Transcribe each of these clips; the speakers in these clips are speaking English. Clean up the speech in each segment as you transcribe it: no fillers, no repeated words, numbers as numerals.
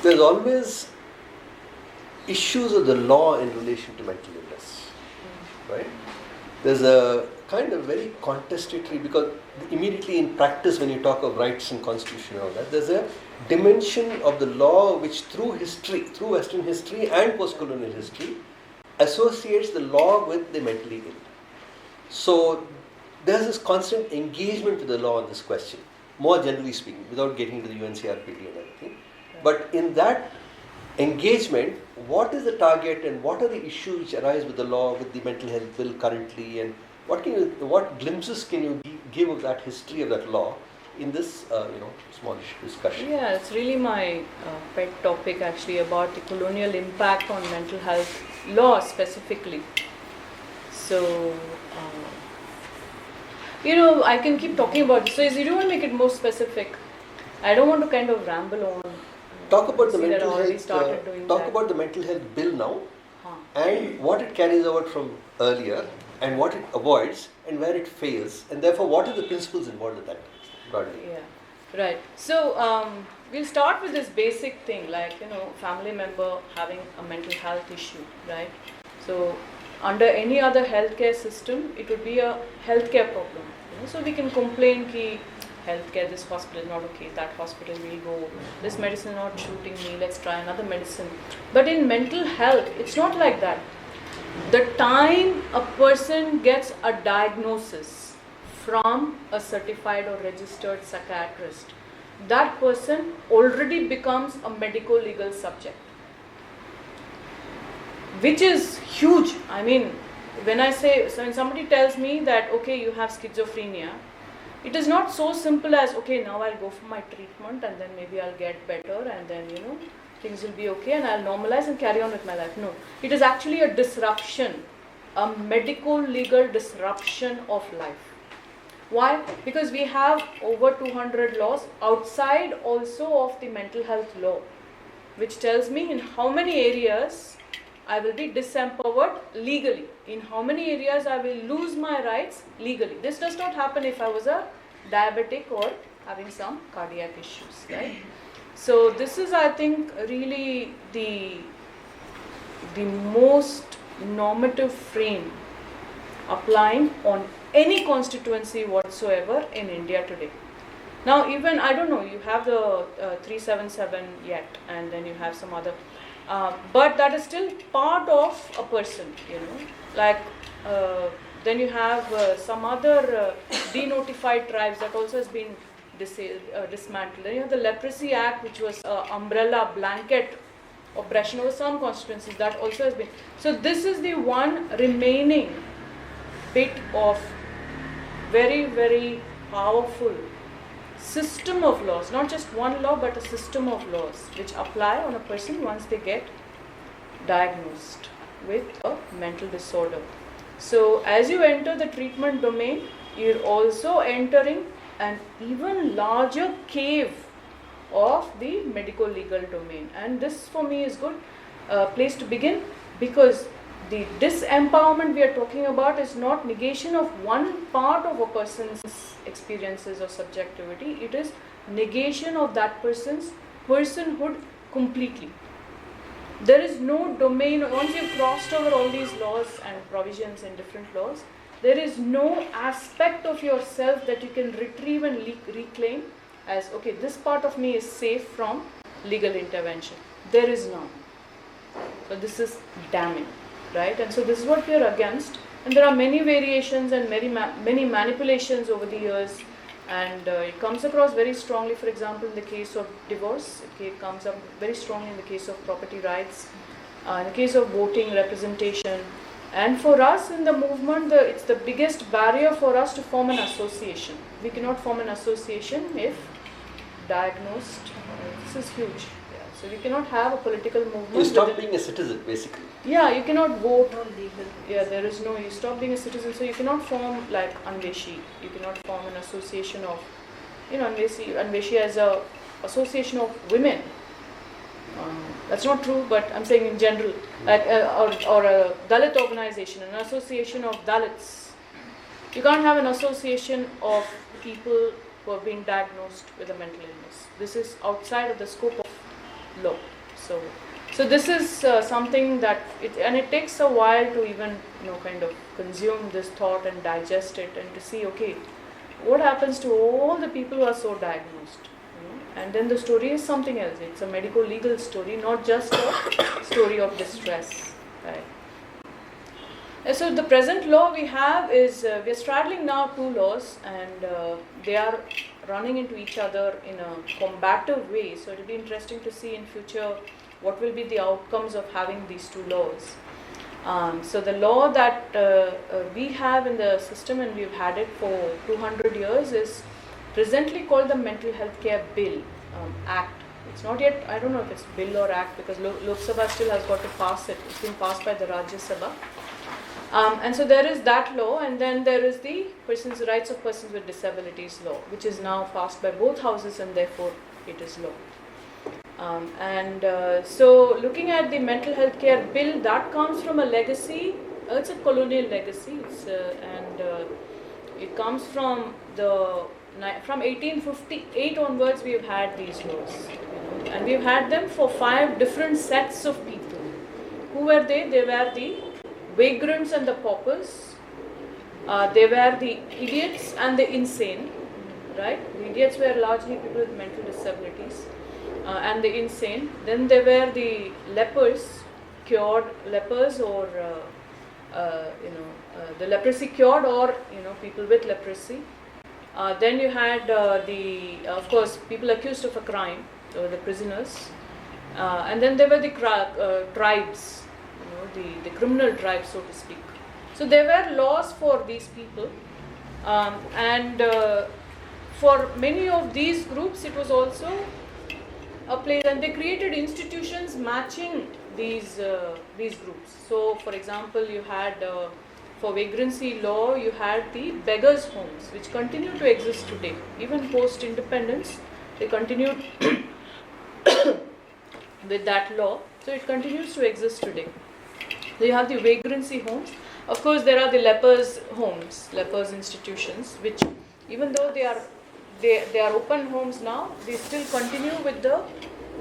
there's always issues of the law in relation to mental illness, right? There's a kind of very contestatory, because immediately in practice when you talk of rights and constitution and all that, there's a dimension of the law which through history, through Western history and post-colonial history, associates the law with the mentally ill. So there's this constant engagement with the law on this question, more generally speaking, without getting into the UNCRPD and everything. But in that engagement, what is the target and what are the issues which arise with the law, with the mental health bill currently, and what glimpses can you give of that history of that law in this smallish discussion? Yeah, it's really my pet topic actually, about the colonial impact on mental health law specifically. So, I can keep talking about this. So, if you do want to make it more specific, I don't want to kind of ramble on. Talk about the mental health. About the mental health bill now, and what it carries over from earlier, and what it avoids, and where it fails, and therefore what are the principles involved in that broadly? Yeah, right. So we'll start with this basic thing, like family member having a mental health issue, right? So under any other healthcare system, it would be a healthcare problem. So we can complain ki healthcare, this hospital is not okay, that hospital will go, this medicine is not shooting me, let's try another medicine. But in mental health, it's not like that. The time a person gets a diagnosis from a certified or registered psychiatrist, that person already becomes a medico-legal subject, which is huge. I mean, when somebody tells me that, okay, you have schizophrenia, it is not so simple as, okay, now I'll go for my treatment and then maybe I'll get better and then, things will be okay and I'll normalize and carry on with my life. No, it is actually a disruption, a medico-legal disruption of life. Why? Because we have over 200 laws outside also of the mental health law, which tells me in how many areas I will be disempowered legally, in how many areas I will lose my rights legally. This does not happen if I was a diabetic or having some cardiac issues, right? So this is, I think, really the most normative frame applying on any constituency whatsoever in India today. Now even, I don't know, you have the 377 yet, and then you have some other, but that is still part of a person, like then you have some other denotified tribes that also has been dismantled. Then you have the Leprosy Act, which was umbrella blanket oppression over some constituencies, that also has been. So this is the one remaining bit of very, very powerful system of laws, not just one law but a system of laws which apply on a person once they get diagnosed with a mental disorder. So as you enter the treatment domain, you're also entering an even larger cave of the medico-legal domain, and this for me is good place to begin, because the disempowerment we are talking about is not negation of one part of a person's experiences or subjectivity, it is negation of that person's personhood completely. There is no domain, once you've crossed over all these laws and provisions in different laws, there is no aspect of yourself that you can retrieve and reclaim as, okay, this part of me is safe from legal intervention. There is none. So this is damning, right? And so this is what we are against. And there are many variations and many manipulations over the years, and it comes across very strongly, for example, in the case of divorce. It comes up very strongly in the case of property rights, in the case of voting representation. And for us in the movement, it's the biggest barrier for us to form an association. We cannot form an association if diagnosed. This is huge. Yeah. So we cannot have a political movement. You stop being a citizen, basically. Yeah, you cannot vote. Yeah, there is no, you stop being a citizen, so you cannot form like Anveshi. You cannot form an association of, Anveshi as a association of women. That's not true, but I'm saying in general, like or a Dalit organization, an association of Dalits. You can't have an association of people who have been diagnosed with a mental illness. This is outside of the scope of law. So this is something that it takes a while to even kind of consume this thought and digest it, and to see, okay, what happens to all the people who are so diagnosed, and then the story is something else. It's a medico-legal story, not just a story of distress, right? And so the present law we have is we are straddling now two laws, and they are running into each other in a combative way. So it will be interesting to see in future what will be the outcomes of having these two laws. So the law that we have in the system, and we've had it for 200 years, is presently called the Mental Health Care Bill Act. It's not yet, I don't know if it's bill or act, because Lok Sabha still has got to pass it. It's been passed by the Rajya Sabha. And so there is that law, and then there is the Rights of Persons with Disabilities law, which is now passed by both houses, and therefore it is law. So looking at the mental health care bill, that comes from a legacy. It's a colonial legacy, it comes from 1858 onwards. We have had these laws, and we've had them for 5 different sets of people. Who were they? They were the vagrants and the paupers. They were the idiots and the insane, right? The idiots were largely people with mental disabilities. And the insane. Then there were the lepers, cured lepers, or the leprosy cured, or people with leprosy. Then you had of course, people accused of a crime, so the prisoners. And then there were the tribes, the criminal tribes, so to speak. So there were laws for these people, and for many of these groups, it was also a place, and they created institutions matching these groups. So, for example, you had for vagrancy law, you had the beggars' homes, which continue to exist today, even post-independence. They continued with that law, so it continues to exist today. So you have the vagrancy homes. Of course, there are the lepers' homes, lepers' institutions, which, even though they are open homes now, they still continue with the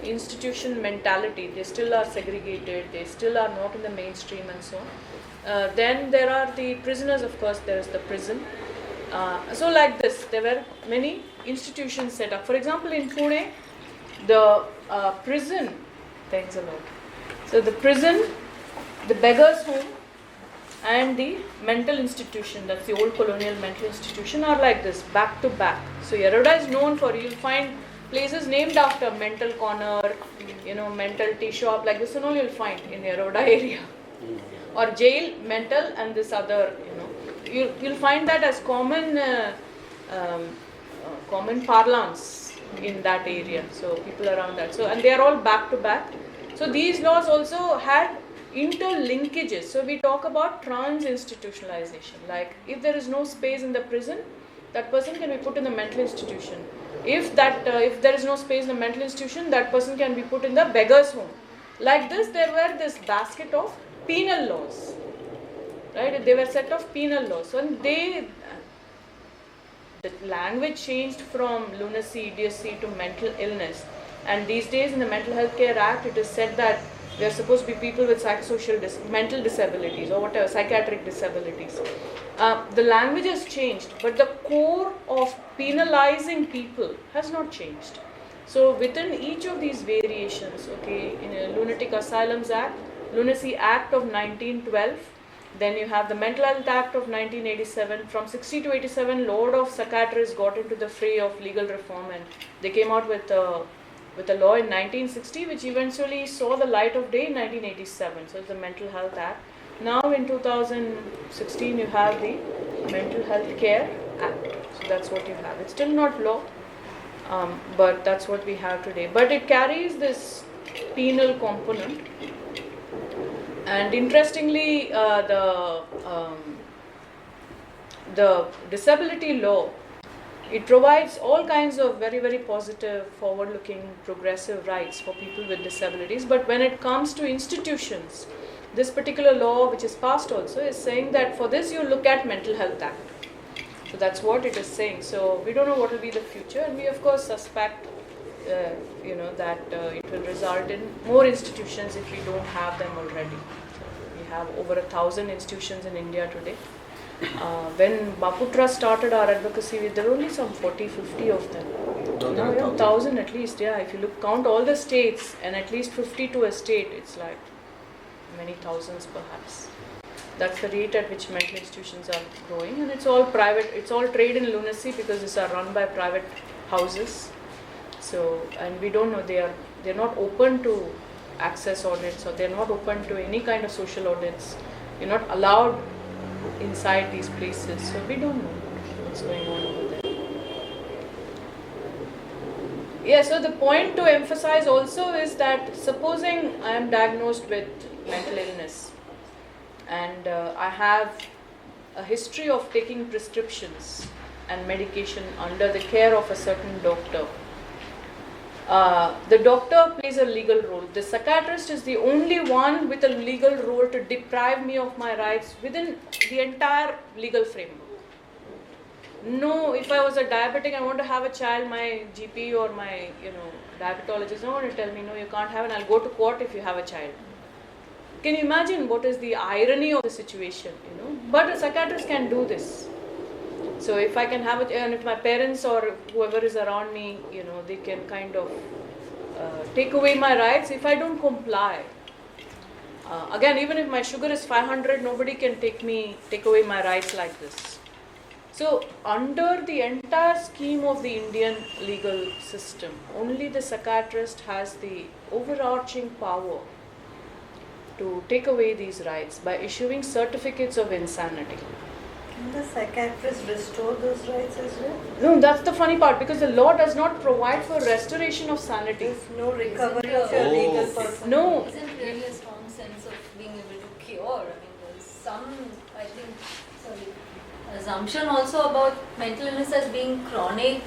institution mentality. They still are segregated, they still are not in the mainstream, and so on. Then there are the prisoners, of course, there is the prison. So like this, there were many institutions set up. For example, in Pune, the prison, thanks a lot. So the prison, the beggars' home, and the mental institution, that's the old colonial mental institution, are like this, back to back. So Yeroda is known for, you'll find places named after mental corner, mental tea shop, like this and all you'll find in Yeroda area. Or jail, mental, and this other, you'll find that as common parlance in that area. So people around that. So, and they are all back to back. So these laws also had interlinkages. So we talk about trans-institutionalization. Like if there is no space in the prison, that person can be put in the mental institution. If there is no space in the mental institution, that person can be put in the beggar's home. Like this, there were this basket of penal laws, right? They were set of penal laws. So the language changed from lunacy, idiocy to mental illness. And these days in the Mental Health Care Act, it is said that they are supposed to be people with psychosocial mental disabilities or whatever, psychiatric disabilities. The language has changed, but the core of penalizing people has not changed. So within each of these variations, in a Lunatic Asylums Act, Lunacy Act of 1912, then you have the Mental Health Act of 1987. From 60 to 87, load of psychiatrists got into the fray of legal reform, and they came out with a law in 1960, which eventually saw the light of day in 1987. So it's the Mental Health Act. Now in 2016, you have the Mental Health Care Act. So that's what you have. It's still not law, but that's what we have today. But it carries this penal component. And interestingly, the disability law, it provides all kinds of very, very positive, forward-looking, progressive rights for people with disabilities. But when it comes to institutions, this particular law, which is passed also, is saying that for this you look at Mental Health Act. So that's what it is saying. So we don't know what will be the future, and we of course suspect that it will result in more institutions if we don't have them already. We have over 1,000 institutions in India today. When Bapu Trust started our advocacy, there were only some 40, 50 of them. No, Now we have 1,000. 1,000 at least, yeah. If you count all the states and at least 50 to a state, it's like many thousands perhaps. That's the rate at which mental institutions are growing, and it's all private. It's all trade in lunacy because these are run by private houses. So, and we don't know, they're not open to access audits, or they're not open to any kind of social audits. You're not allowed inside these places, so we don't know what's going on over there. Yeah, so the point to emphasize also is that supposing I am diagnosed with mental illness and I have a history of taking prescriptions and medication under the care of a certain doctor. The doctor plays a legal role. The psychiatrist is the only one with a legal role to deprive me of my rights within the entire legal framework. No, if I was a diabetic, I want to have a child, my GP or my diabetologist is not going to tell me, no, you can't have it, and I'll go to court if you have a child. Can you imagine what is the irony of the situation? But a psychiatrist can do this. So if I can have it, and if my parents or whoever is around me, they can kind of take away my rights if I don't comply. Again, even if my sugar is 500, nobody can take away my rights like this. So under the entire scheme of the Indian legal system, only the psychiatrist has the overarching power to take away these rights by issuing certificates of insanity. Can the psychiatrist restore those rights as well? No, that's the funny part, because the law does not provide for restoration of sanity. There's no recovery of your legal person. No. Isn't really a strong sense of being able to cure. I mean, there's some, assumption also about mental illness as being chronic,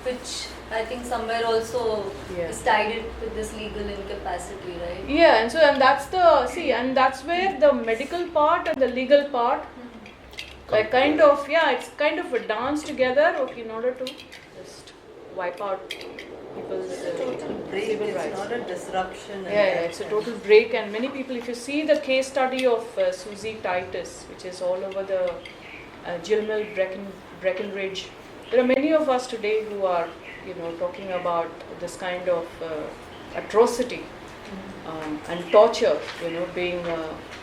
which I think somewhere also is tied with this legal incapacity, right? Yeah, and that's where the medical part and the legal part it's kind of a dance together, in order to just wipe out people's It's a total break, civil it's rights. not a disruption. It's a total break, and many people, if you see the case study of Susie Titus, which is all over the Gilmel Breckenridge, there are many of us today who are, talking about this kind of atrocity and torture, being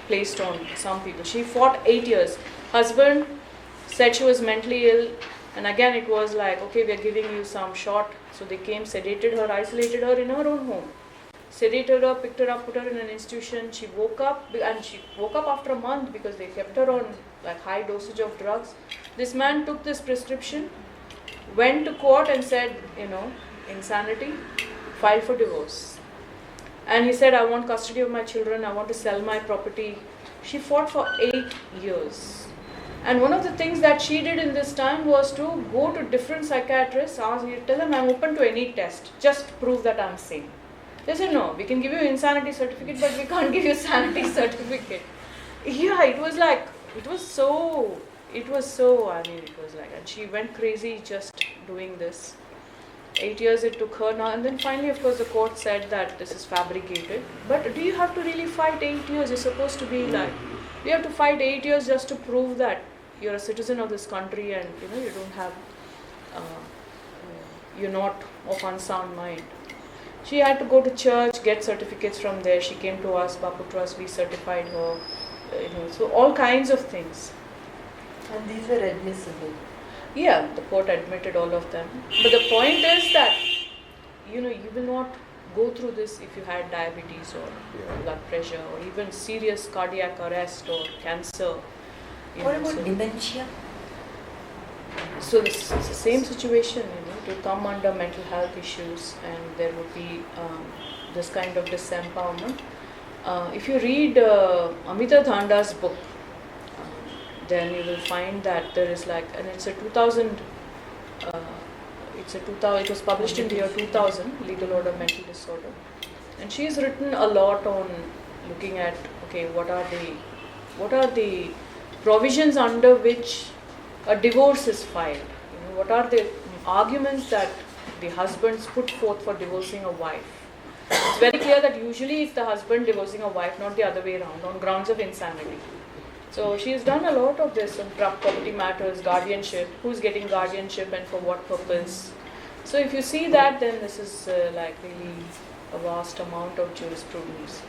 placed on some people. She fought 8 years. Husband said she was mentally ill, and again it was like, okay, we are giving you some shot. So they came, sedated her, isolated her in her own home, sedated her, picked her up, put her in an institution. She woke up, and she woke up after a month because they kept her on high dosage of drugs. This man took this prescription, went to court and said, insanity, filed for divorce. And he said, I want custody of my children, I want to sell my property. She fought for 8 years. And one of the things that she did in this time was to go to different psychiatrists, tell them, I'm open to any test, just prove that I'm sane. They said, no, we can give you insanity certificate, but we can't give you sanity certificate. Yeah, it was so, and she went crazy just doing this. 8 years it took her now, and then finally, of course, the court said that this is fabricated. But do you have to really fight 8 years? You're supposed to be you have to fight 8 years just to prove that you're a citizen of this country, and you don't have, you're not of unsound mind. She had to go to church, get certificates from there. She came to us, Bapu Trust, we certified her. So all kinds of things. And these were admissible. Yeah, the court admitted all of them. But the point is that, you will not go through this if you had diabetes or blood pressure or even serious cardiac arrest or cancer. What about dementia? So it's the same situation, to come under mental health issues, and there would be this kind of disempowerment. If you read Amita Dhanda's book, then you will find that there is and it's a 2000, it was published in the year 2000, Legal Order Mental Disorder. And she's written a lot on looking at, what are the provisions under which a divorce is filed? What are the arguments that the husbands put forth for divorcing a wife. It's very clear that usually it's the husband divorcing a wife, not the other way around, on grounds of insanity. So she's done a lot of this on property matters, guardianship, who's getting guardianship and for what purpose. So if you see that, then this is like really a vast amount of jurisprudence.